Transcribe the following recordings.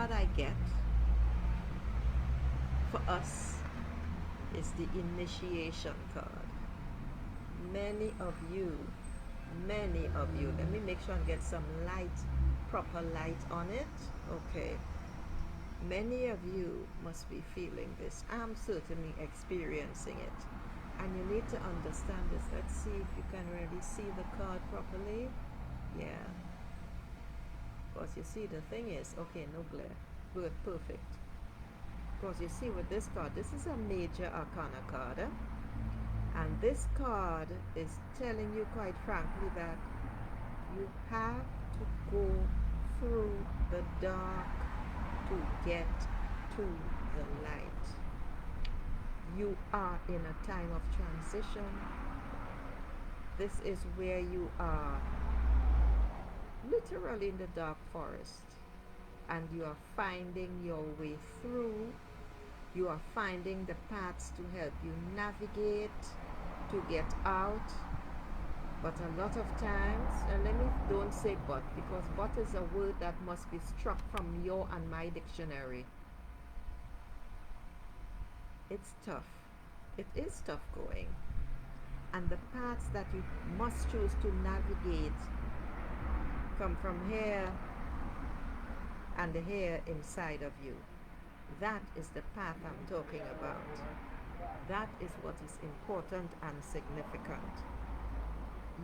card I get for us is the initiation card. Many of you, let me make sure and get some light, proper light on it. Okay. Many of you must be feeling this. I'm certainly experiencing it. And you need to understand this. Let's see if you can really see the card properly. Yeah. Because you see, the thing is, okay, no glare. Good, perfect. Because you see with this card, this is a major arcana card. And this card is telling you quite frankly that you have to go through the dark to get to the light. You are in a time of transition. This is where you are literally in the dark forest and you are finding your way through. You are finding the paths to help you navigate, to get out. But a lot of times, and let me don't say but, because but is a word that must be struck from your and my dictionary. It's tough. It is tough going. And the paths that you must choose to navigate come from here and here inside of you. That is the path I'm talking about. That is what is important and significant.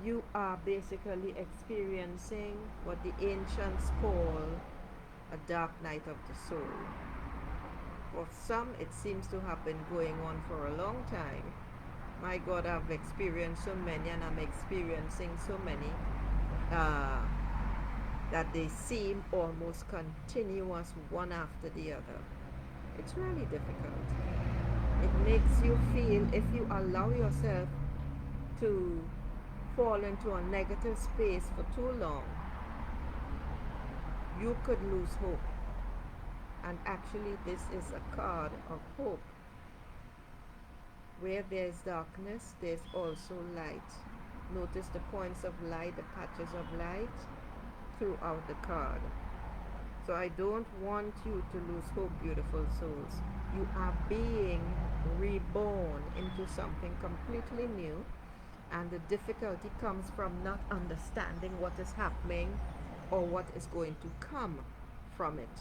You are basically experiencing what the ancients call a dark night of the soul. For some, it seems to have been going on for a long time. My God, I've experienced so many, and I'm experiencing so many that they seem almost continuous, one after the other. It's really difficult. It makes you feel, if you allow yourself to fall into a negative space for too long, you could lose hope. And actually, this is a card of hope. Where there's darkness, there's also light. Notice the points of light, the patches of light throughout the card. So I don't want you to lose hope, beautiful souls. You are being reborn into something completely new, and the difficulty comes from not understanding what is happening or what is going to come from it.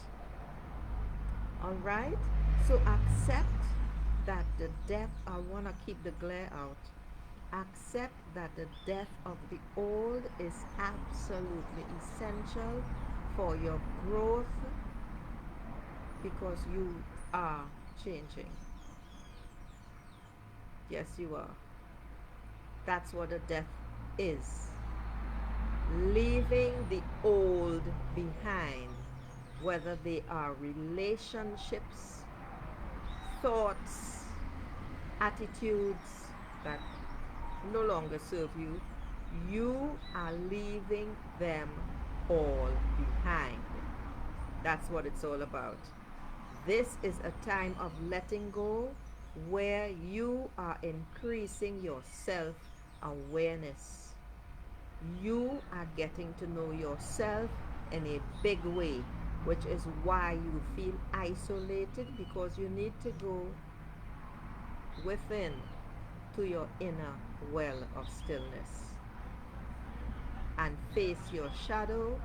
All right? So accept that the death, I want to keep the glare out. Accept that the death of the old is absolutely essential for your growth, because you are changing. Yes, you are. That's what a death is. Leaving the old behind, whether they are relationships, thoughts, attitudes that no longer serve you. You are leaving them all behind. That's what it's all about. This is a time of letting go, where you are increasing your self-awareness. You are getting to know yourself in a big way, which is why you feel isolated, because you need to go within to your inner well of stillness and face your shadow,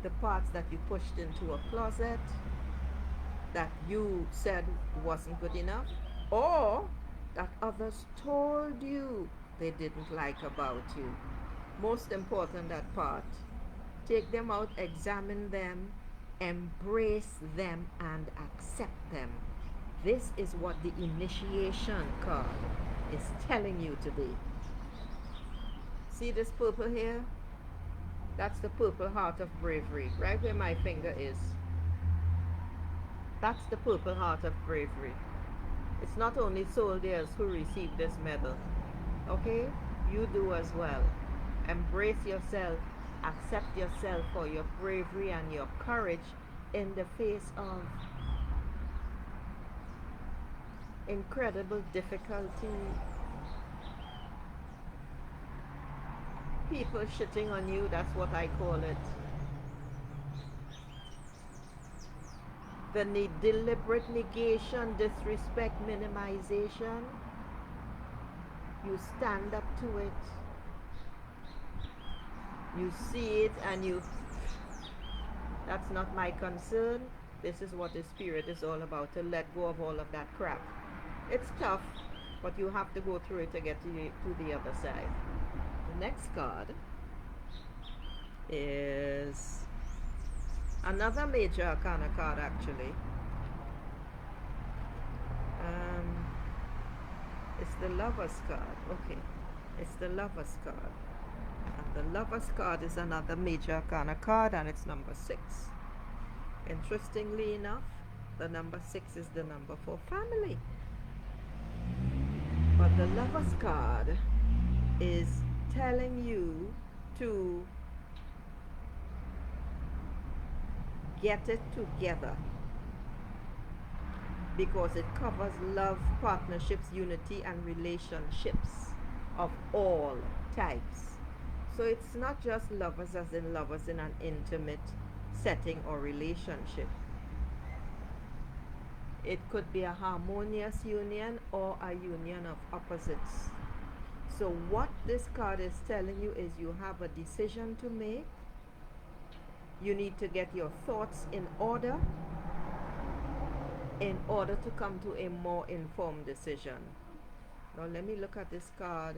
the parts that you pushed into a closet that you said wasn't good enough, or that others told you they didn't like about you. Most important, that part. Take them out, examine them, embrace them, and accept them. This is what the initiation card is telling you today. See this purple here? That's the purple heart of bravery, right where my finger is. That's the purple heart of bravery. It's not only soldiers who receive this medal, okay? You do as well. Embrace yourself, accept yourself for your bravery and your courage in the face of incredible difficulty, people shitting on you, that's what I call it. the deliberate negation, disrespect, minimization, you stand up to it. You see it and you, that's not my concern. This is what the spirit is all about, to let go of all of that crap. It's tough, but you have to go through it to get to the other side. The next card is another major arcana card, actually. It's the Lover's card. Okay, it's the Lover's card. And the Lover's card is another major arcana card, and it's number 6. Interestingly enough, the number 6 is the number for family. But the Lover's card is telling you to get it together, because it covers love, partnerships, unity, and relationships of all types. So it's not just lovers as in lovers in an intimate setting or relationship. It could be a harmonious union or a union of opposites. So what this card is telling you is you have a decision to make. You need to get your thoughts in order to come to a more informed decision. Now let me look at this card.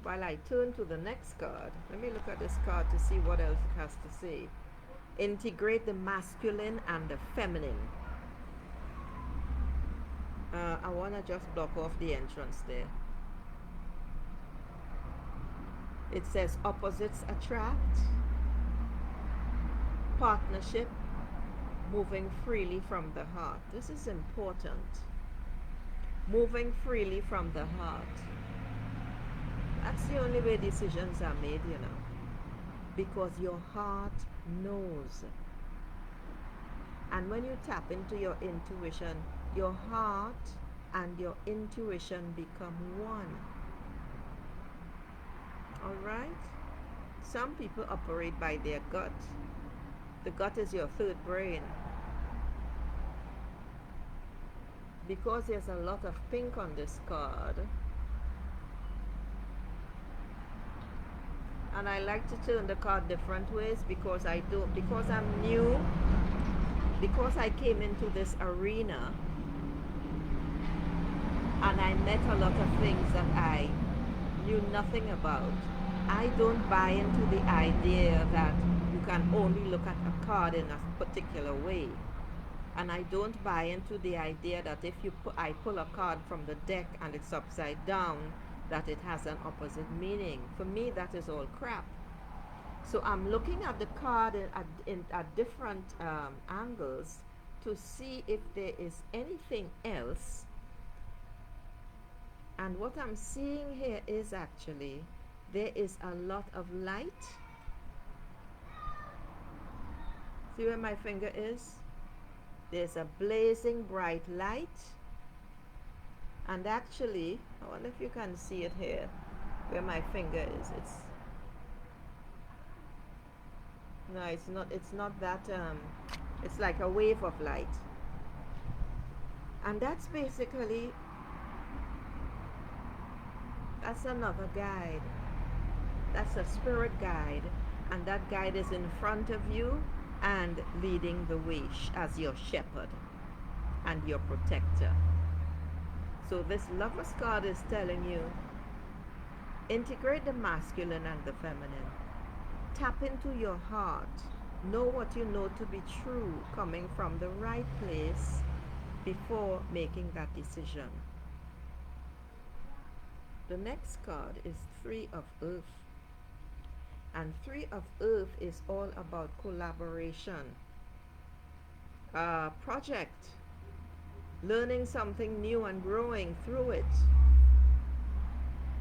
While I turn to the next card, let me look at this card to see what else it has to say. Integrate the masculine and the feminine. I want to just block off the entrance there. It says opposites attract, partnership, moving freely from the heart. This is important. Moving freely from the heart. That's the only way decisions are made, you know, because your heart knows. And when you tap into your intuition, your heart and your intuition become one. Alright? Some people operate by their gut. The gut is your third brain. Because there's a lot of pink on this card, and I like to turn the card different ways because I'm new, because I came into this arena and I met a lot of things that I knew nothing about. I don't buy into the idea that you can only look at a card in a particular way. And I don't buy into the idea that if I pull a card from the deck and it's upside down, that it has an opposite meaning. For me, that is all crap. So I'm looking at the card at different angles to see if there is anything else. And what I'm seeing here is actually there is a lot of light. See where my finger is? There's a blazing bright light. And actually, I wonder if you can see it here, where my finger is. It's not that, it's like a wave of light. And that's basically, that's another guide. That's a spirit guide. And that guide is in front of you and leading the way as your shepherd and your protector. So this Lover's card is telling you, integrate the masculine and the feminine. Tap into your heart. Know what you know to be true, coming from the right place before making that decision. The next card is 3 of Earth. And 3 of Earth is all about collaboration, project, learning something new and growing through it.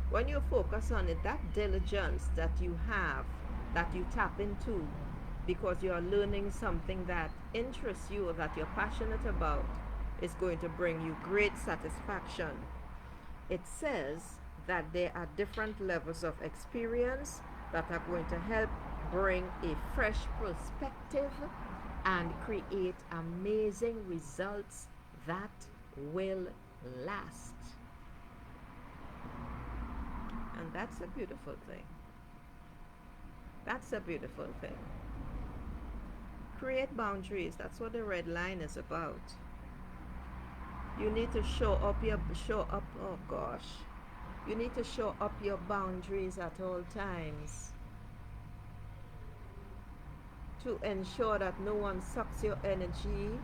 When you focus on it, that diligence that you have, that you tap into because you are learning something that interests you or that you're passionate about, is going to bring you great satisfaction. It says that there are different levels of experience that are going to help bring a fresh perspective and create amazing results that will last. And that's a beautiful thing. That's a beautiful thing. Create boundaries. That's what the red line is about. You need to show up oh gosh. You need to show up your boundaries at all times to ensure that no one sucks your energy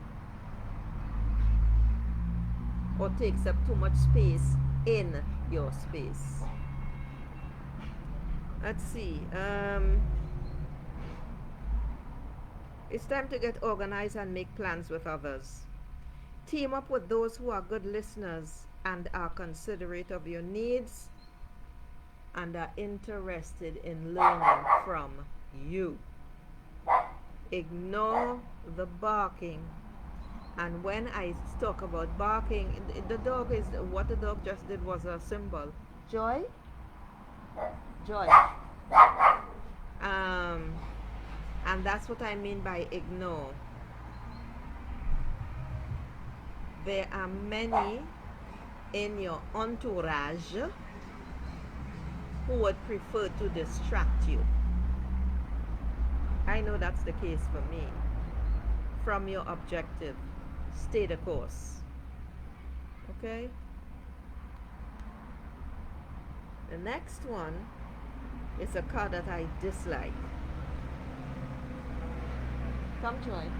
or takes up too much space in your space. Let's see. It's time to get organized and make plans with others. Team up with those who are good listeners and are considerate of your needs and are interested in learning from you. Ignore the barking. And when I talk about barking, the dog is, what the dog just did was a symbol. Joy? Joy. And that's what I mean by ignore. There are many in your entourage who would prefer to distract you. I know that's the case for me. From your objective, stay the course. Okay? The next one is a card that I dislike. Come join.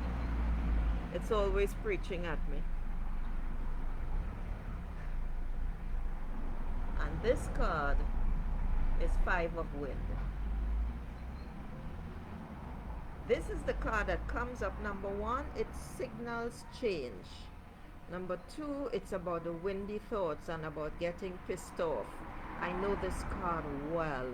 It's always preaching at me. And this card is 5 of Wind. This is the card that comes up. Number 1, it signals change. Number 2, it's about the windy thoughts and about getting pissed off. I know this card well.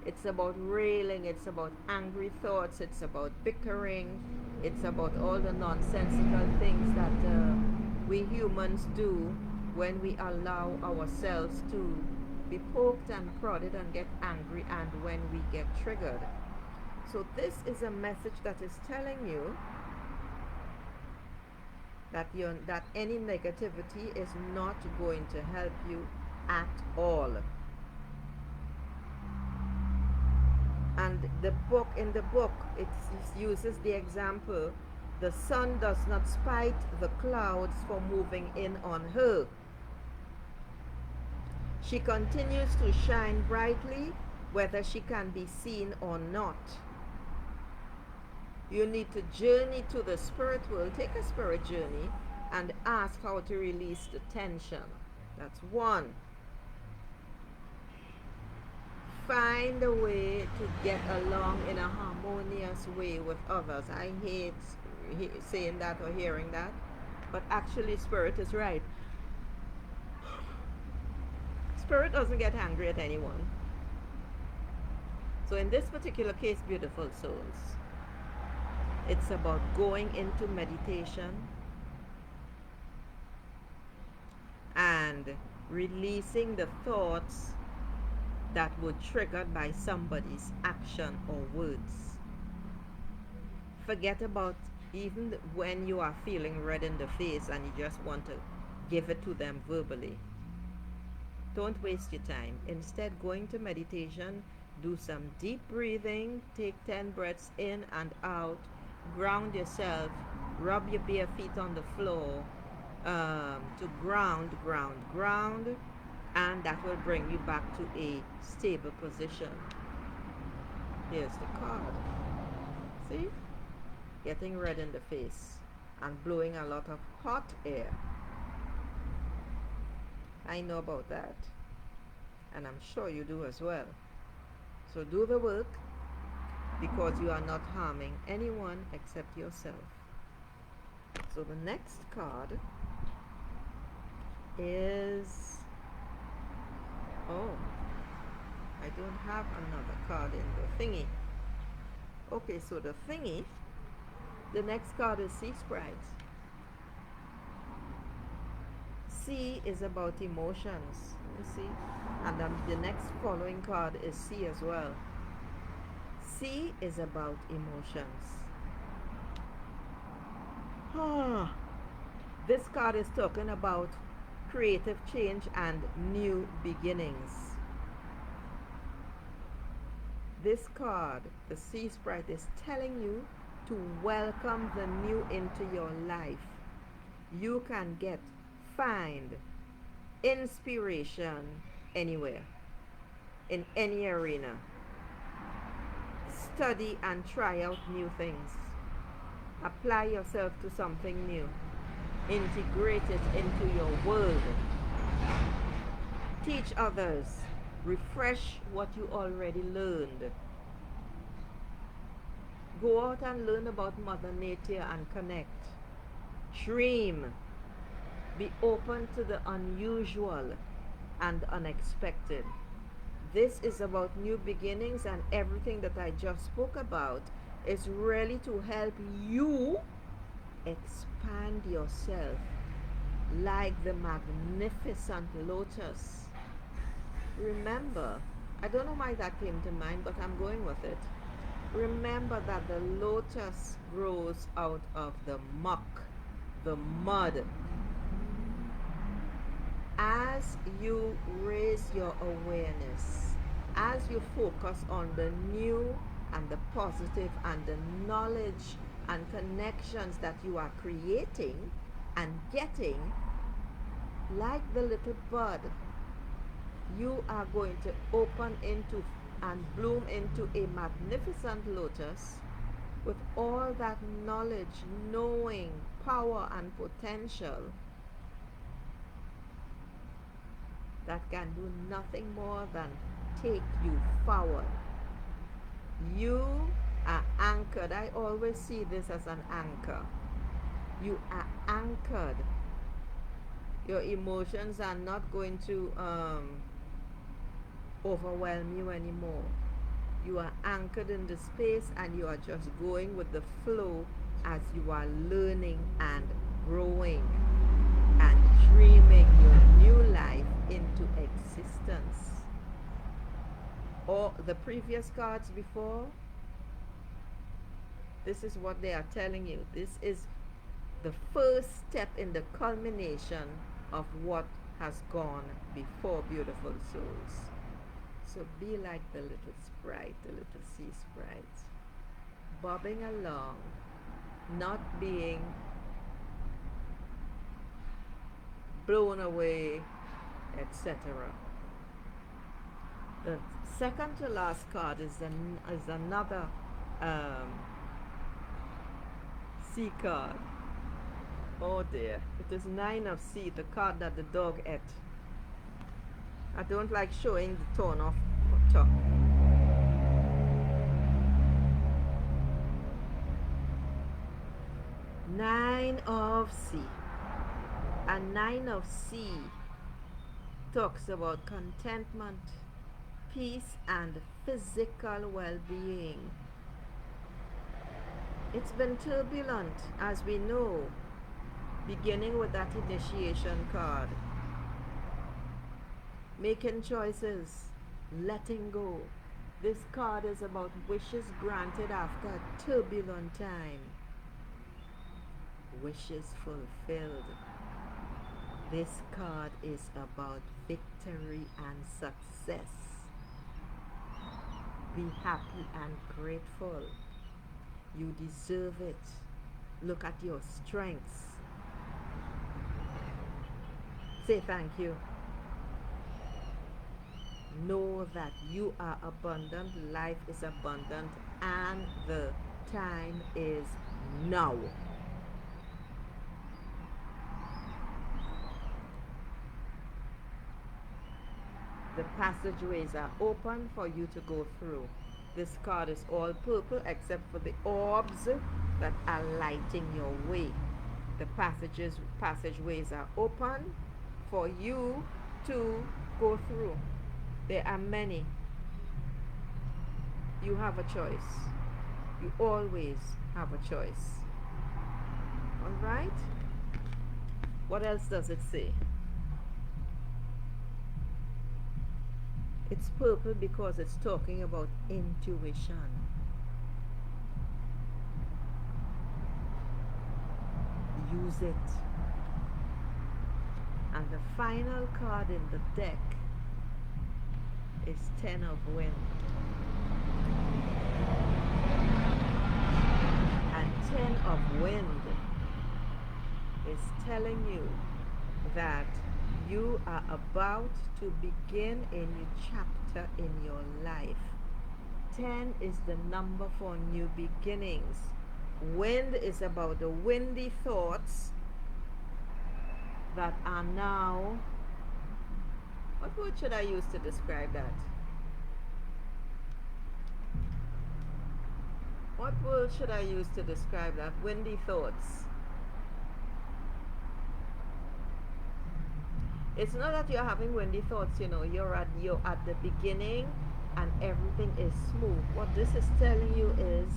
It's about railing, it's about angry thoughts, it's about bickering, it's about all the nonsensical things that we humans do when we allow ourselves to be poked and prodded and get angry and when we get triggered. So this is a message that is telling you that any negativity is not going to help you at all. And in the book, it uses the example, the sun does not spite the clouds for moving in on her. She continues to shine brightly, whether she can be seen or not. You need to journey to the spirit world, take a spirit journey, and ask how to release the tension. That's 1. Find a way to get along in a harmonious way with others. I hate saying that or hearing that, but actually Spirit is right. Spirit doesn't get angry at anyone. So in this particular case, beautiful souls, it's about going into meditation and releasing the thoughts that were triggered by somebody's action or words. Forget about even when you are feeling red in the face and you just want to give it to them verbally. Don't waste your time. Instead, go into meditation, do some deep breathing, take 10 breaths in and out, ground yourself, rub your bare feet on the floor to ground, and that will bring you back to a stable position. Here's the card. See? Getting red in the face and blowing a lot of hot air. I know about that, and I'm sure you do as well. So do the work, because you are not harming anyone except yourself. So the next card is, oh, I don't have another card in the thingy. Okay, so the thingy, the next card is Sea Sprite. C is about emotions. Let me see. And then the next following card is C as well. C is about emotions. This card is talking about creative change and new beginnings. This card, the Sea Sprite, is telling you to welcome the new into your life. You can find inspiration anywhere, in any arena. Study and try out new things. Apply yourself to something new. Integrate it into your world. Teach others. Refresh what you already learned. Go out and learn about Mother Nature and connect. Dream. Be open to the unusual and unexpected. This is about new beginnings, and everything that I just spoke about is really to help you expand yourself like the magnificent lotus. Remember, I don't know why that came to mind, but I'm going with it. Remember that the lotus grows out of the muck, the mud. As you raise your awareness, as you focus on the new and the positive and the knowledge and connections that you are creating and getting, like the little bud, you are going to open into and bloom into a magnificent lotus with all that knowledge, knowing, power and potential that can do nothing more than take you forward. You are anchored. I always see this as an anchor. You are anchored. Your emotions are not going to overwhelm you anymore. You are anchored in the space, and you are just going with the flow as you are learning and growing and dreaming your new life into existence. Or the previous cards before, this is what they are telling you. This is the first step in the culmination of what has gone before, beautiful souls. So be like the little sprite, the little sea sprite, bobbing along, not being blown away, etc. The second to last card is another sea card. Oh dear, it is 9 of sea, the card that the dog ate. I don't like showing the torn off top. Nine of sea. And 9 of sea talks about contentment, peace, and physical well-being. It's been turbulent, as we know, beginning with that initiation card. Making choices, letting go. This card is about wishes granted after a turbulent time. Wishes fulfilled. This card is about victory and success. Be happy and grateful. You deserve it. Look at your strengths. Say thank you. Know that you are abundant, life is abundant, and the time is now. The passageways are open for you to go through. This card is all purple except for the orbs that are lighting your way. The passageways are open for you to go through. There are many. You have a choice. You always have a choice. Alright? What else does it say? It's purple because it's talking about intuition. Use it. And the final card in the deck is Ten of Wind. And Ten of Wind is telling you that you are about to begin a new chapter in your life. 10 is the number for new beginnings. Wind is about the windy thoughts that are now. What word should I use to describe that? What word should I use to describe that? Windy thoughts. It's not that you're having windy thoughts, you're at the beginning and everything is smooth. What this is telling you is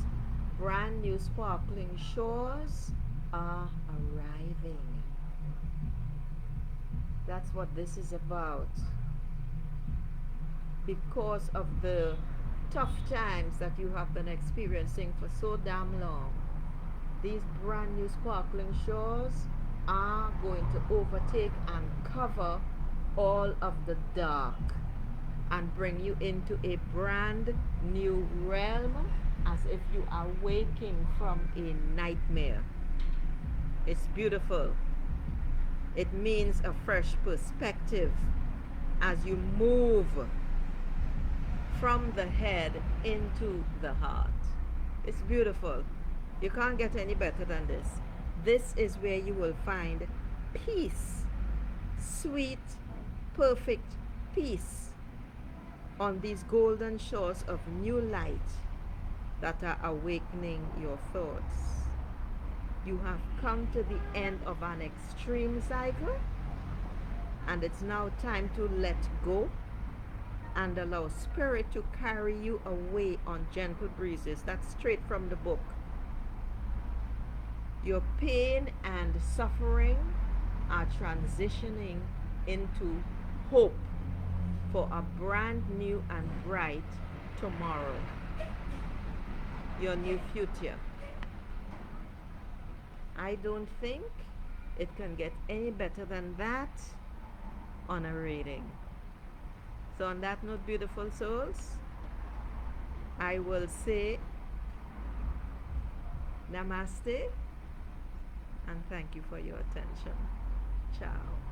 brand new sparkling shores are arriving. That's what this is about. Because of the tough times that you have been experiencing for so damn long, these brand new sparkling shores are going to overtake and cover all of the dark and bring you into a brand new realm, as if you are waking from a nightmare. It's beautiful. It means a fresh perspective as you move from the head into the heart. It's beautiful. You can't get any better than this. This is where you will find peace, sweet, perfect peace on these golden shores of new light that are awakening your thoughts. You have come to the end of an extreme cycle, and it's now time to let go and allow spirit to carry you away on gentle breezes. That's straight from the book. Your pain and suffering are transitioning into hope for a brand new and bright tomorrow. Your new future. I don't think it can get any better than that on a reading. So on that note, beautiful souls, I will say namaste and thank you for your attention. Ciao.